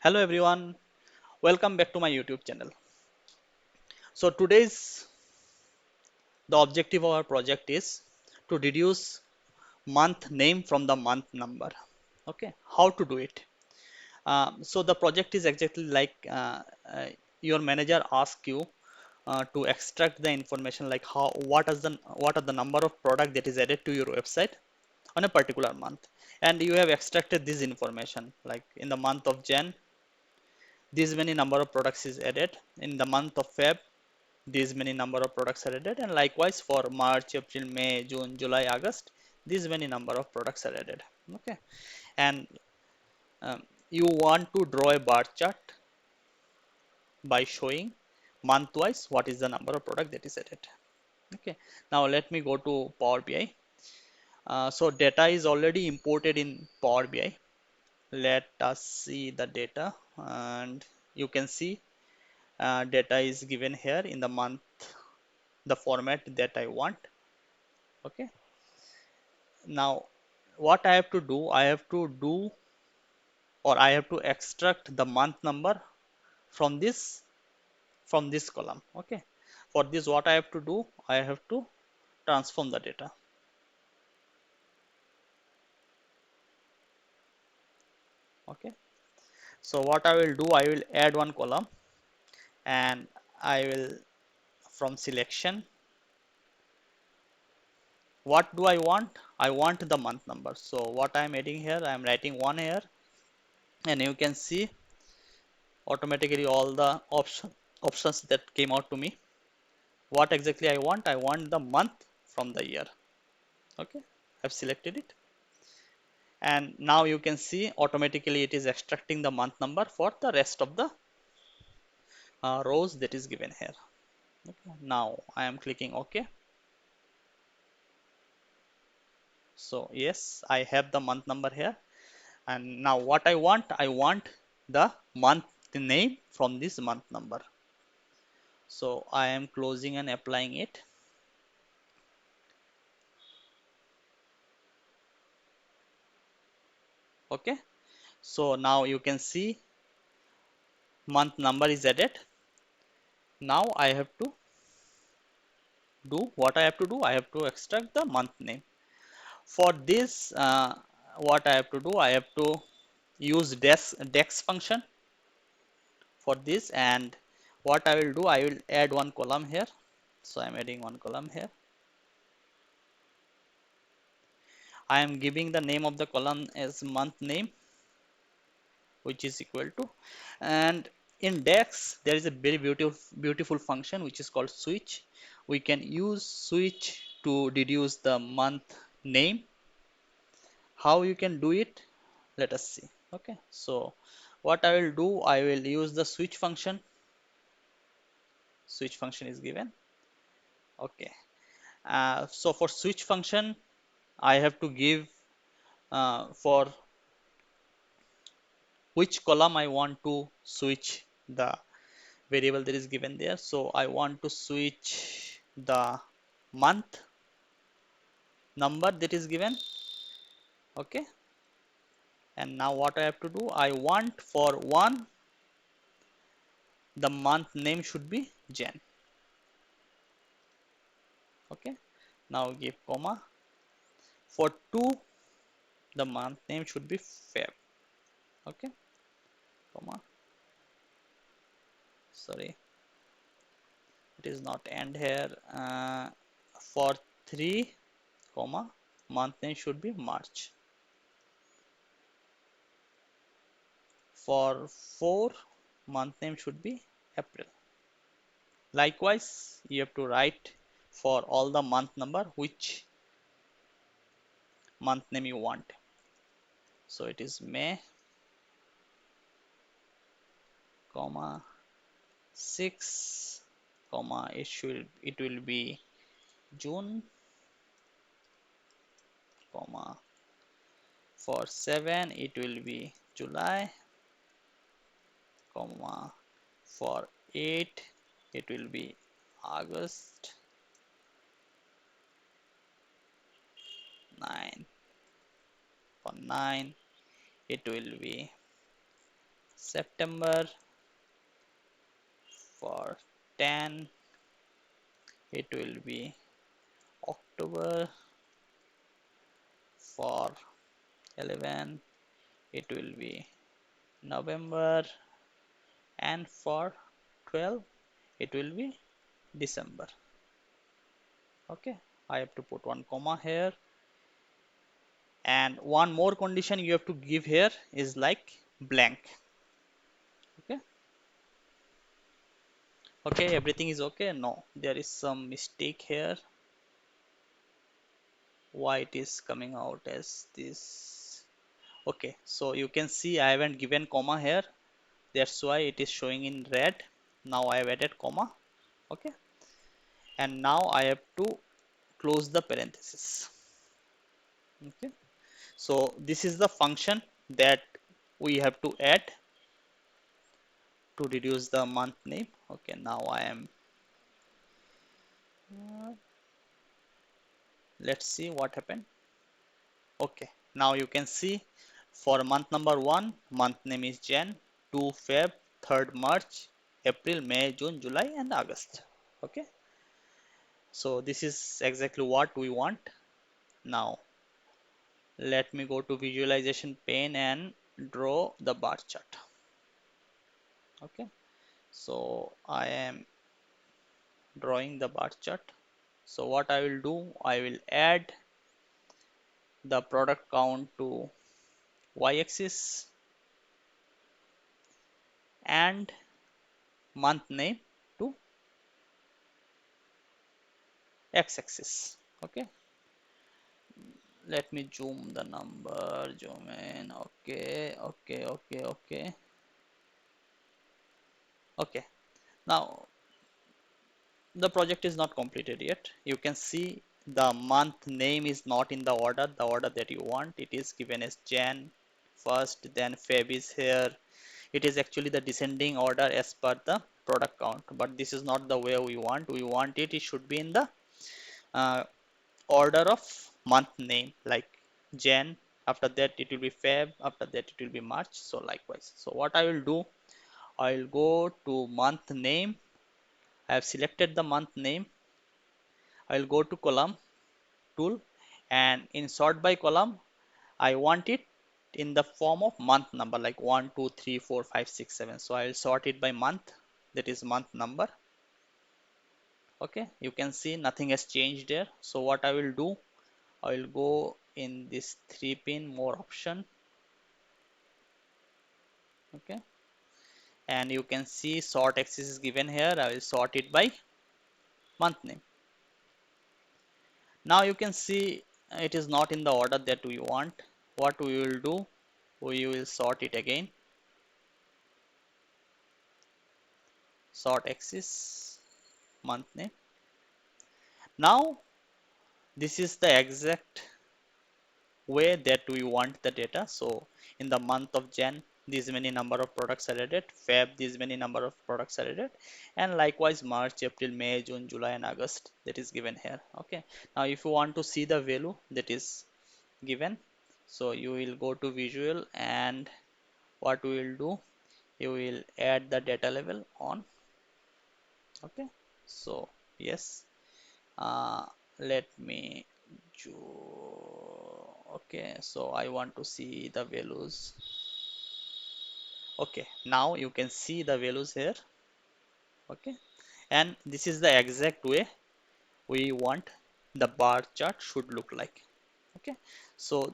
Hello everyone, welcome back to my YouTube channel. So today's the objective of our project is to deduce month name from the month number. Okay, how to do it? So the project is exactly like your manager asks you to extract the information like what are the number of product that is added to your website on a particular month, and you have extracted this information like in the month of Jan this many number of products is added, in the month of Feb these many number of products are added, and likewise for March, April, May, June, July, August these many number of products are added. Okay, and um, you want to draw a bar chart by showing month wise what is the number of product that is added. Okay, now let me go to Power BI. So data is already imported in Power BI. Let us see the data, and you can see data is given here in the month, the format that I want. Okay, now what I have to do, I have to extract the month number from this column. Okay, for this what I have to do, I have to transform the data. Okay, so what I will do, I will add one column, and I will from selection, what do I want? I want the month number. So what I am adding here, I am writing one here, and you can see automatically all the options that came out to me. What exactly I want? I want the month from the year. Okay, I've selected it, and now you can see automatically it is extracting the month number for the rest of the rows that is given here. Okay, now I am clicking OK. So yes, I have the month number here, and now what I want the month name from this month number. So I am closing and applying it. Okay, so now you can see month number is added. Now I have to do what I have to do. I have to extract the month name. For this, what I have to do, I have to use DAX function for this, and what I will do, I will add one column here. So I'm adding one column here. I am giving the name of the column as month name, which is equal to, and in DAX there is a very beautiful function which is called switch. We can use switch to deduce the month name. How you can do it? Let us see. Okay, so what I will do, I will use the switch function. Switch function is given. Okay, so for switch function I have to give for which column I want to switch the variable that is given there. So I want to switch the month number that is given. Okay, and now what I have to do, I want for one the month name should be Jan. Okay, now give comma. For two the month name should be Feb. Okay, comma, sorry, it is not end here. For 3 comma, month name should be March. For 4 month name should be April. Likewise you have to write for all the month number which month name you want. So it is May comma 6 comma, it will be June comma, for 7 it will be July comma, for 8 it will be August, 9 for 9 it will be September for 10, it will be October for 11, it will be November, and for 12 it will be December. Okay, I have to put one comma here, and one more condition you have to give here is like blank. Okay, okay, everything is okay. No, there is some mistake here. Why it is coming out as this? Okay, so you can see I haven't given comma here, that's why it is showing in red. Now I have added comma. Okay, and now I have to close the parenthesis. Okay, so this is the function that we have to add to reduce the month name. Okay, now I am let's see what happened. Okay, now you can see for month number 1, month name is Jan, 2 Feb, 3rd March, April, May, June, July, and August. Okay, so this is exactly what we want. Now let me go to visualization pane and draw the bar chart. Okay, so I am drawing the bar chart. So what I will do, I will add the product count to y-axis and month name to x-axis. Okay, let me zoom the number, zoom in. Okay, okay, okay, okay. Okay, now the project is not completed yet. You can see the month name is not in the order that you want. It is given as Jan first, then Feb is here. It is actually the descending order as per the product count, but this is not the way we want. We want it should be in the uh, order of month name, like Jan, after that it will be Feb, after that it will be March, so likewise. So what I will do, I will go to month name. I have selected the month name. I will go to column tool, and in sort by column I want it in the form of month number, like 1 2 3 4 5 6 7. So I will sort it by month, that is month number. Okay, you can see nothing has changed there. So what I will do, I will go in this 3 pin more option. Okay, and you can see sort axis is given here. I will sort it by month name. Now you can see it is not in the order that we want. What we will do, we will sort it again. Sort axis, month name. Now this is the exact way that we want the data. So in the month of Jan, these many number of products are added. Feb, these many number of products are added, and likewise March, April, May, June, July, and August, that is given here. Okay, now if you want to see the value that is given, so you will go to visual, and what we will do, you will add the data level on. Okay, so yes, uh, let me okay, so I want to see the values. Okay, now you can see the values here. Okay, and this is the exact way we want the bar chart should look like. Okay, so